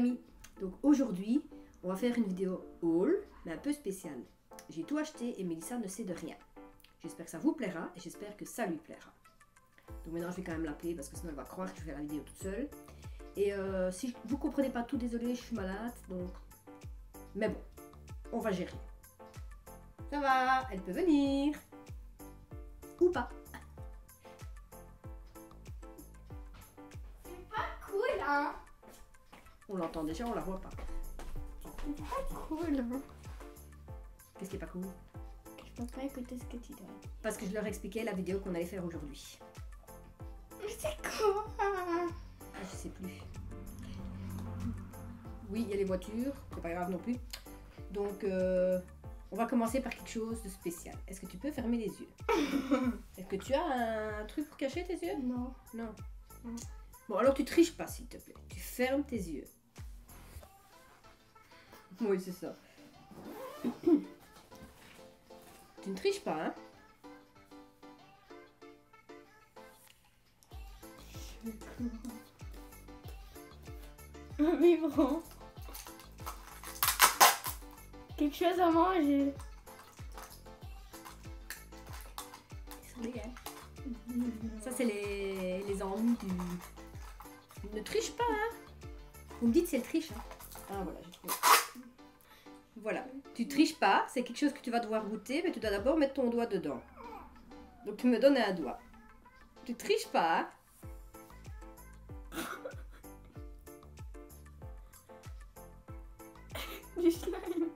amis, donc aujourd'hui on va faire une vidéo haul mais un peu spéciale. J'ai tout acheté et Mélissa ne sait de rien. J'espère que ça vous plaira et j'espère que ça lui plaira. Donc maintenant je vais quand même l'appeler parce que sinon elle va croire que je fais la vidéo toute seule. Et si vous comprenez pas tout, désolé, je suis malade, donc... Mais bon, on va gérer. Ça va, elle peut venir. Ou pas. C'est pas cool, hein. On l'entend déjà, on la voit pas. C'est pas cool, hein. Qu'est-ce qui est pas cool? Je peux pas écouter ce que tu dis. Parce que je leur expliquais la vidéo qu'on allait faire aujourd'hui. Mais c'est quoi? Ah, je sais plus. Oui, il y a les voitures, c'est pas grave non plus. Donc, on va commencer par quelque chose de spécial. Est-ce que tu peux fermer les yeux? Est-ce que tu as un truc pour cacher tes yeux? Non. Non. Non. Bon, alors tu triches pas, s'il te plaît. Tu fermes tes yeux. Oui, c'est ça. Tu ne triches pas, hein? Un biberon. Quelque chose à manger. Ça, c'est les ennuis du... Ne triche pas, hein? Vous me dites si elle triche, hein? Ah, voilà, j'ai trouvé. Voilà. Tu triches pas, c'est quelque chose que tu vas devoir goûter, mais tu dois d'abord mettre ton doigt dedans. Donc, tu me donnes un doigt. Tu triches pas, hein? Du slime.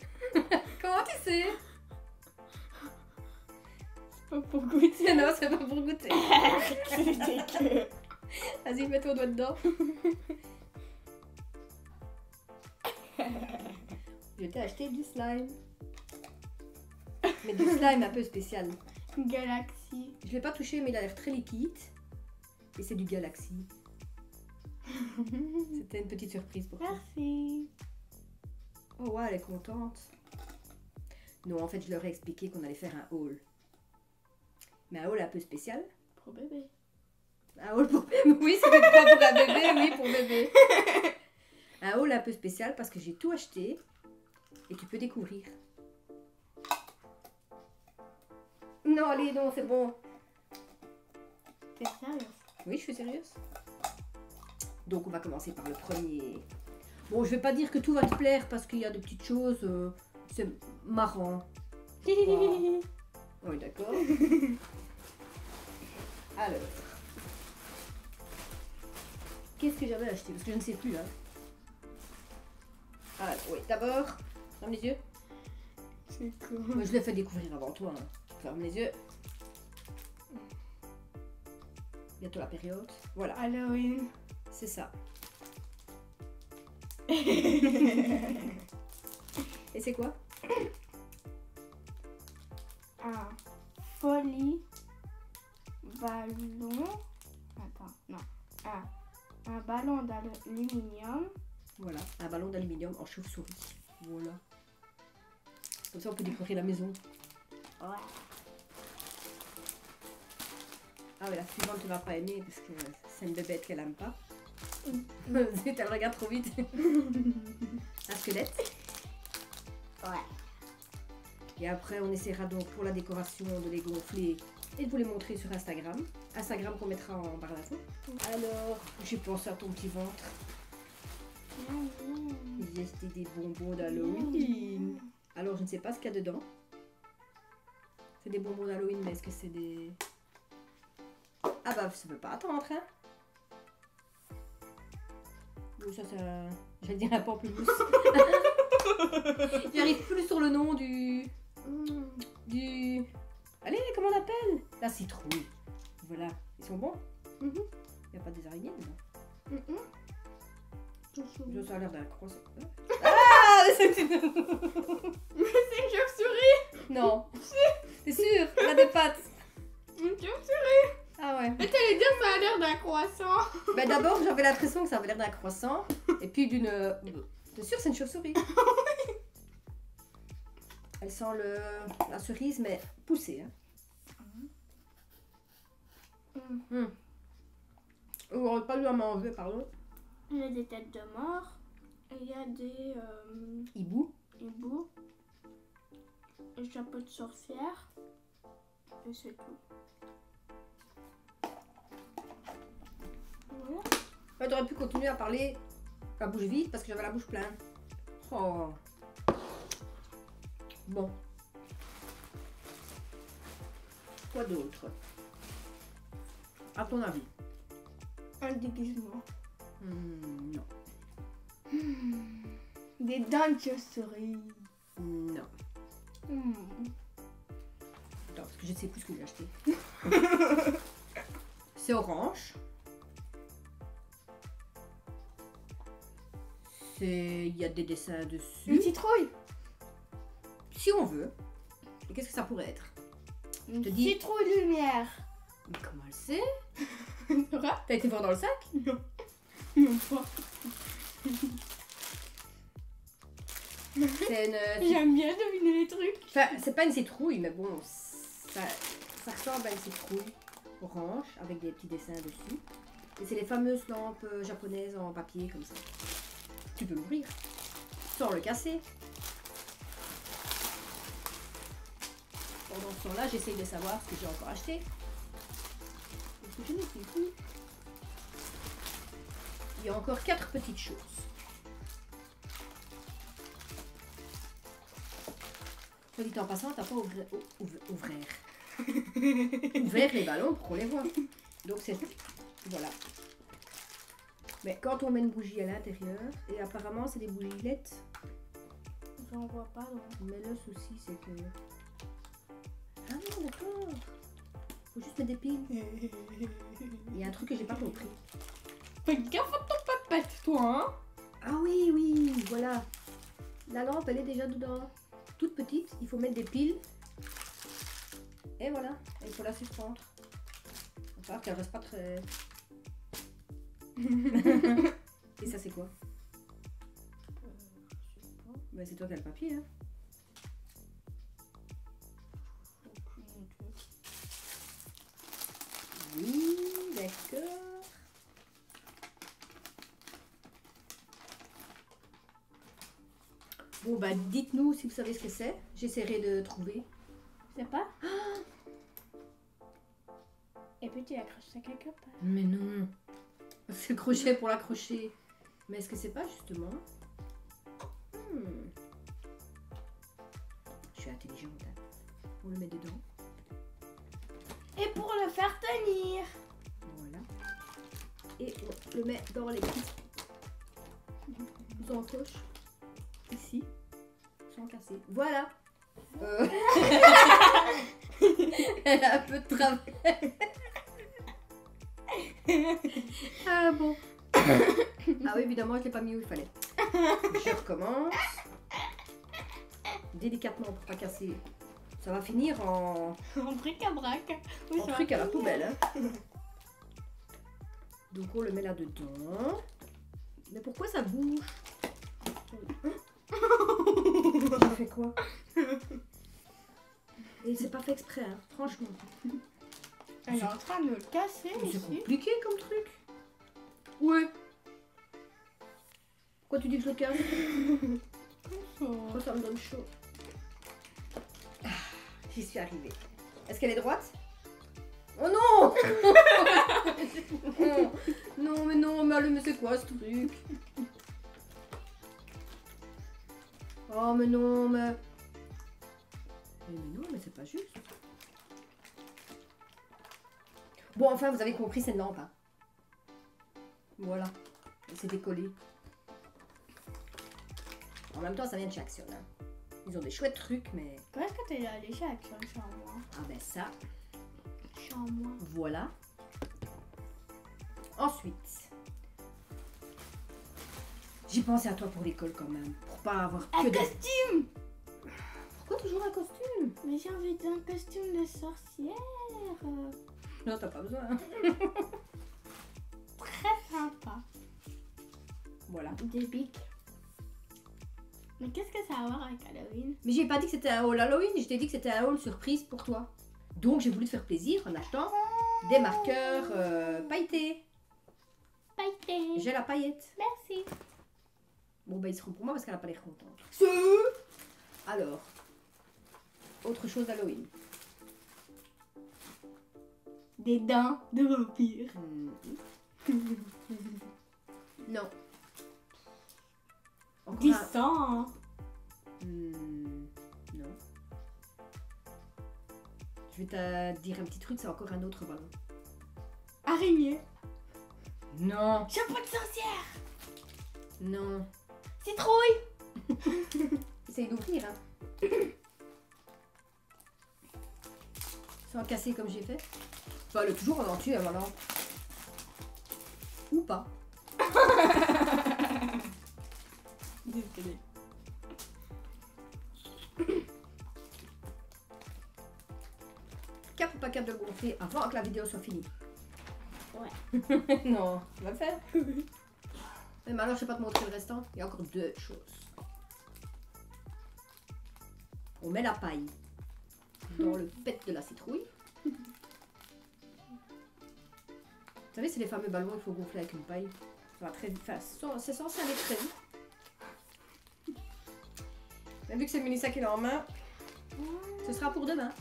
Comment tu sais? C'est pas pour goûter. Non, c'est pas pour goûter. C'est que... Vas-y, mets ton doigt dedans. Je t'ai acheté du slime. Mais du slime un peu spécial. Galaxy. Je l'ai pas touché, mais il a l'air très liquide. Et c'est du Galaxy. C'était une petite surprise pour toi. Merci. Oh ouais, elle est contente. Non, en fait, je leur ai expliqué qu'on allait faire un haul. Mais un haul un peu spécial. Pour bébé. Un haul pour bébé, oui, c'est pas pour un bébé, oui, pour bébé. Un haul un peu spécial parce que j'ai tout acheté et tu peux découvrir. Non, allez, non, c'est bon. T'es sérieux? Oui, je suis sérieuse. Donc, on va commencer par le premier. Bon, je vais pas dire que tout va te plaire parce qu'il y a des petites choses. C'est marrant. Wow. Oui, d'accord. Alors. Qu'est-ce que j'avais acheté? Parce que je ne sais plus, hein. Alors, oui, d'abord, ferme les yeux. C'est cool. Moi, je l'ai fait découvrir avant toi. Hein. Ferme les yeux. Bientôt la période. Voilà, Halloween. c'est ça. Et c'est quoi? Un folie ballon. Attends, non. Un ballon d'aluminium. Voilà, un ballon d'aluminium en chauve-souris. Voilà. Comme ça, on peut décorer la maison. Ouais. Ah ouais, la suivante, tu vas pas aimer parce que c'est une bébête qu'elle aime pas. Mm. Zut, elle regarde trop vite. Un squelette. Ouais. Et après, on essaiera donc pour la décoration de les gonfler et de vous les montrer sur Instagram. Instagram qu'on mettra en barre d'infos. Alors, j'ai pensé à ton petit ventre. J'ai acheté des bonbons d'Halloween. Alors, je ne sais pas ce qu'il y a dedans. C'est des bonbons d'Halloween, mais est-ce que c'est des... Ah bah, ça peut pas attendre, hein. Bon, ça... J'allais dire un pamplemousse. J'arrive plus sur le nom du... Allez, comment on appelle? La citrouille. Voilà. Ils sont bons? Il n'y a pas des araignées dedans? Ça a l'air d'un croissant. Ah, c'est une... Mais c'est une chauve-souris. Non. T'es sûr? Elle a des pattes. Une chauve-souris. Ah ouais. Mais t'allais dire ça a l'air d'un croissant. Bah d'abord, j'avais l'impression que ça avait l'air d'un croissant. Et puis d'une... T'es sûr, c'est une chauve-souris? Elle sent la cerise, mais poussée. On n'aurait pas dû à manger, pardon. J'ai des têtes de mort. Il y a des Hibou. hiboux, un chapeau de sorcière, et c'est tout. Voilà. Ouais, t'aurais pu continuer à parler la bouche vide parce que j'avais la bouche pleine. Oh. Bon. Quoi d'autre? À ton avis? Un déguisement. Non. Des dents de chauve-souris. Non. Attends, parce que je ne sais plus ce que j'ai acheté. C'est orange. Il y a des dessins Une dessus. citrouille. Si on veut. Et qu'est-ce que ça pourrait être? Une te dis- citrouille lumière. Mais comment elle sait? C'est vrai? T'as été voir dans le sac? Non. Non pas. C'est une... J'aime bien deviner les trucs. Enfin, c'est pas une citrouille, mais bon, ça ressemble à une citrouille orange avec des petits dessins dessus. Et c'est les fameuses lampes japonaises en papier comme ça. Tu peux l'ouvrir sans le casser. Pendant ce temps-là, j'essaye de savoir ce que j'ai encore acheté. Parce que je n'ai plus tout. Il y a encore 4 petites choses. Soit dit en passant, t'as pas ouvert les ballons pour qu'on les voit. Donc c'est... Voilà. Mais quand on met une bougie à l'intérieur, et apparemment c'est des bougies LED, J'en vois pas donc. mais le souci c'est que... Ah non, d'accord. Faut juste mettre des piles. Il y a un truc que j'ai pas compris. Fais gaffe à ton papette, toi, hein. Ah oui, oui, voilà. La lampe, elle est déjà dedans. Toute petite, il faut mettre des piles. Et voilà, il faut la suspendre. Il va falloir qu'elle reste pas très... Et ça, c'est quoi? Je sais pas. Ben, c'est toi qui as le papier, hein. Aucune idée. Oui, d'accord. Bon, bah, dites-nous si vous savez ce que c'est. J'essaierai de trouver. Je sais pas. Et puis tu accroches ça quelque part. Mais non. C'est le crochet pour l'accrocher. Mais est-ce que c'est pas justement... Je suis intelligente, hein. On le met dedans. Et pour le faire tenir. Voilà. Et on le met dans les petites encoches. Ici. Sans casser. Voilà. Elle a un peu de travail. Ah bon. Ah oui, évidemment, je l'ai pas mis où il fallait. Je recommence. Délicatement pour pas casser. Ça va finir en bric-à-brac. Oui, en ça truc va à la finir. poubelle. Hein. Donc on le met là-dedans. Mais pourquoi ça bouge? Ça fait quoi? Et c'est pas fait exprès, hein, franchement. Elle est en train de le casser Mais c'est ici. compliqué comme truc. Ouais. Pourquoi tu dis que je le casse? Pourquoi ça me donne chaud? Ah, j'y suis arrivée. Est-ce qu'elle est droite? Oh non! Non, mais c'est quoi ce truc? Oh, mais non, mais... Mais non, mais c'est pas juste. Bon, enfin, vous avez compris, c'est une lampe. Hein. Voilà. C'est décollé. En même temps, ça vient de chez Action. Hein. Ils ont des chouettes trucs, mais... Quand est-ce que t'es allé chez Action chez moi? Ah ben ça, Chez moi. voilà. Ensuite, j'ai pensé à toi pour l'école quand même. Pour pas avoir que Un des... costume! Pourquoi toujours un costume? Mais j'ai envie d'un costume de sorcière. Non, t'as pas besoin. Très sympa. Voilà. Des bics. Mais qu'est-ce que ça a à voir avec Halloween? Mais j'ai pas dit que c'était un haul Halloween, je t'ai dit que c'était un haul surprise pour toi. Donc j'ai voulu te faire plaisir en achetant des marqueurs pailletés. Pailleté. J'ai la paillette. Merci. Bon, bah, ils seront pour moi parce qu'elle n'a pas l'air contente. Ce. Alors, autre chose d'Halloween. Des dents de vampire. Non. Encore Du un- sang. Non. Je vais te dire un petit truc, c'est encore un autre ballon. Araignée. Non. Chapeau de sorcière. Non. Citrouille. Essaye d'ouvrir, hein. Sans casser comme j'ai fait. Enfin, elle est toujours en entier, voilà. Ou pas. Désolée. Cap ou pas cap de le gonfler avant que la vidéo soit finie? Ouais. Non, tu vas le faire. Mais alors, je vais pas te montrer le restant. Il y a encore deux choses. On met la paille dans le pet de la citrouille. Vous savez, c'est les fameux ballons qu'il faut gonfler avec une paille. Ça va très vite. Enfin, c'est censé aller très vite. Mais vu que c'est Mélissa qui l'a en main, ce sera pour demain.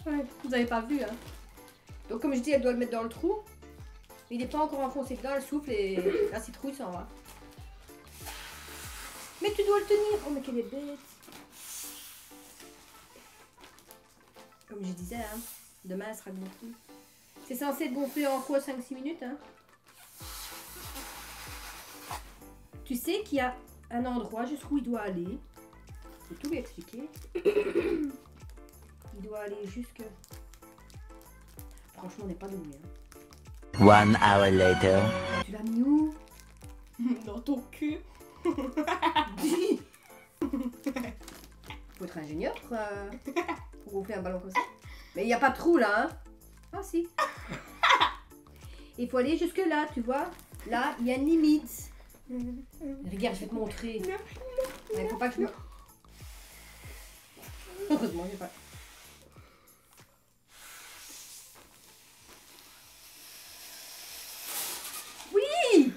Ouais, vous avez pas vu, hein. Donc comme je dis, elle doit le mettre dans le trou. Il n'est pas encore enfoncé dedans, elle souffle et la citrouille s'en va. Mais tu dois le tenir. Oh mais quelle est bête. Comme je disais, hein, demain elle sera gonflée. C'est censé être gonflé en quoi, 5-6 minutes, hein. Tu sais qu'il y a un endroit jusqu'où il doit aller. Je vais tout lui expliquer. Il doit aller jusque... Franchement, on n'est pas doué, hein. 1 hour later. Tu l'as mis où? Dans ton cul. Faut être ingénieur pour gonfler un ballon comme ça. Mais il n'y a pas de trou là, hein? Ah si. Il faut aller jusque là, tu vois. Là, il y a une limite. Regarde, je vais te montrer. Il faut pas que je me... Heureusement, j'ai pas... Oui.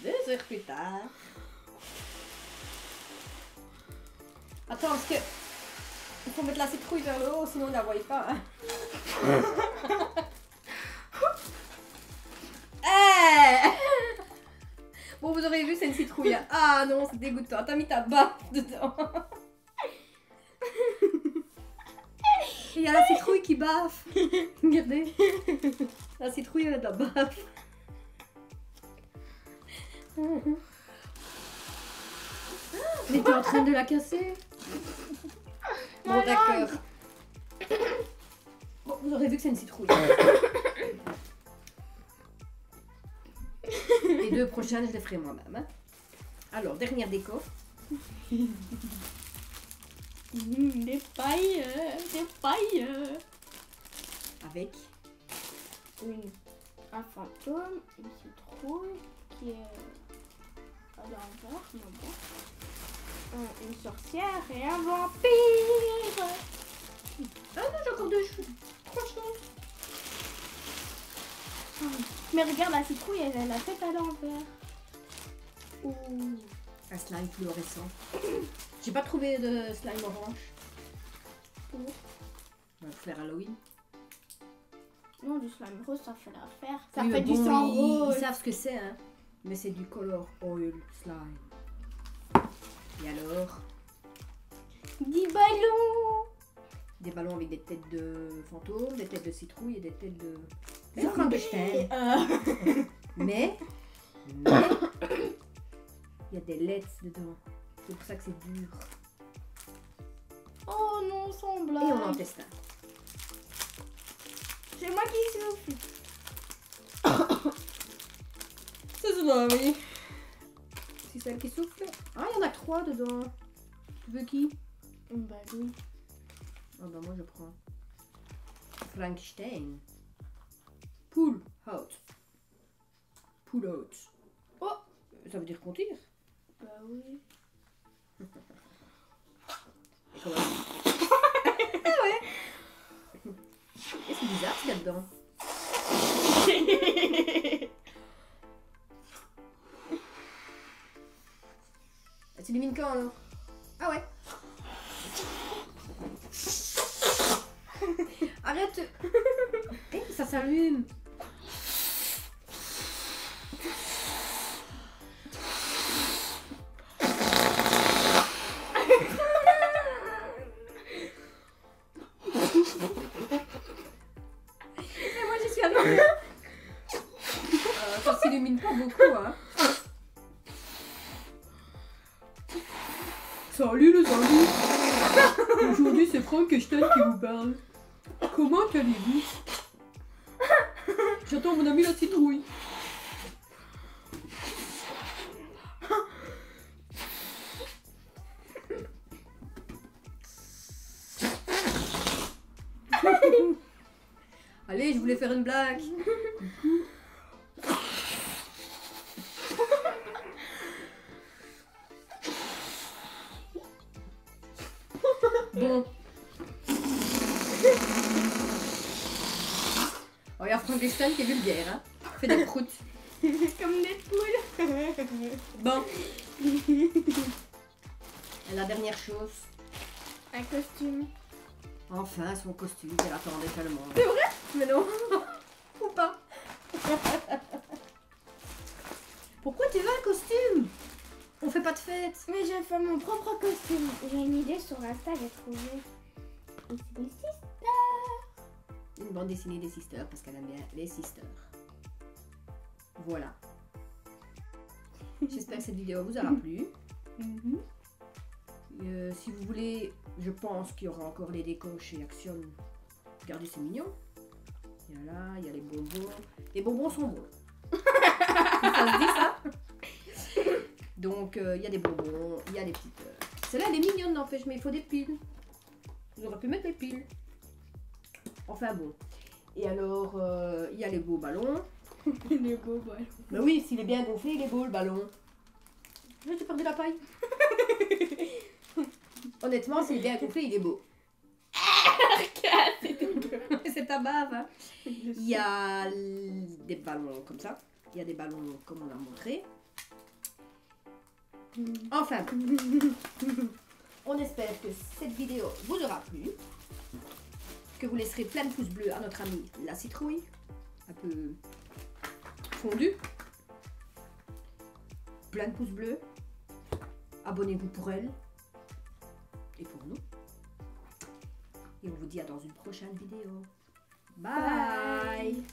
Deux heures plus tard. Attends, parce que il faut mettre la citrouille vers le haut, sinon on ne la voit pas. Hein. Hey. Bon, vous aurez vu, c'est une citrouille. Hein. Ah non, c'est dégoûtant. T'as mis ta baffe dedans. Il y a la citrouille qui baffe. Regardez. La citrouille, elle a de la baffe. Mais t'es en train de la casser. Bon, d'accord. Bon, vous aurez vu que c'est une citrouille. Les deux prochaines, je les ferai moi-même. Hein. Alors, dernière déco. Des pailles. Des pailles. Avec Un fantôme, une citrouille qui est à l'envers, non bon. Une sorcière et un vampire. Ah non, j'ai encore deux choses. Trois choses. Mais regarde, la citrouille, elle a la tête à l'envers. Ouh. Un slime fluorescent. J'ai pas trouvé de slime orange. On va faire Halloween. Non, du slime rose, ça fait l'affaire. Ça Oui, fait mais du bon, sang ils rose. savent ce que c'est, hein. Mais c'est du color oil slime. Et alors, 10 ballons. des ballons avec des têtes de fantômes, des têtes de citrouille et des têtes de... Frankenstein. Mais, il y a des lettres dedans. C'est pour ça que c'est dur. Oh non, sans Et blague. on en teste un. C'est moi qui souffle. C'est cela, oui. C'est celle qui souffle. Ah, il y en a que 3 dedans. Tu veux qui? Bah oui. Ah bah moi je prends. Frankenstein. Pull out. Pull out. Ça veut dire qu'on tire. Bah oui. Et comment Ah ouais. Et c'est bizarre ce qu'il y a dedans. Tu illumines quand alors? Ah ouais. Arrête. Eh, ça s'allume. Et moi j'y suis arrivée. Ça s'illumine pas beaucoup, hein. Salut les amis. Aujourd'hui c'est Franck Einstein qui vous parle. Comment allez-vous? J'attends mon ami la citrouille. Allez, je voulais faire une blague. Bon. Oh, il y a Franck Einstein qui est vulgaire, hein. Il fait des proutes. Comme des poules. Bon. Et la dernière chose. Un costume. Enfin, son costume qu'elle attendait tellement. C'est vrai? Mais non. Ou pas. Pourquoi tu veux un costume? On fait pas de fête. Mais je fais mon propre costume. J'ai une idée sur Insta, j'ai trouvé. Et c'est des sisters. Une bande dessinée des sisters parce qu'elle aime bien les sisters. Voilà. J'espère que cette vidéo vous aura plu. Si vous voulez, je pense qu'il y aura encore les décos chez Action. Regardez, c'est mignon. Il y a là, il y a les bonbons. Les bonbons sont bons. Ça se dit ça? Donc, il y a des bonbons, il y a des petites... Celle-là, elle est mignonne, n'empêche, mais il faut des piles. Vous auriez pu mettre des piles. Enfin bon. Et alors, il y a les beaux ballons. Les beaux ballons. Mais oui, s'il est bien gonflé, il est beau le ballon. J'ai perdu la paille. Honnêtement, s'il est bien gonflé, il est beau. C'est ta bave. Hein. Il y a des ballons comme ça. Il y a des ballons comme on a montré. Enfin, on espère que cette vidéo vous aura plu. Que vous laisserez plein de pouces bleus à notre amie la citrouille. Un peu fondue. Plein de pouces bleus. Abonnez-vous pour elle. Et pour nous. Et on vous dit à dans une prochaine vidéo. Bye.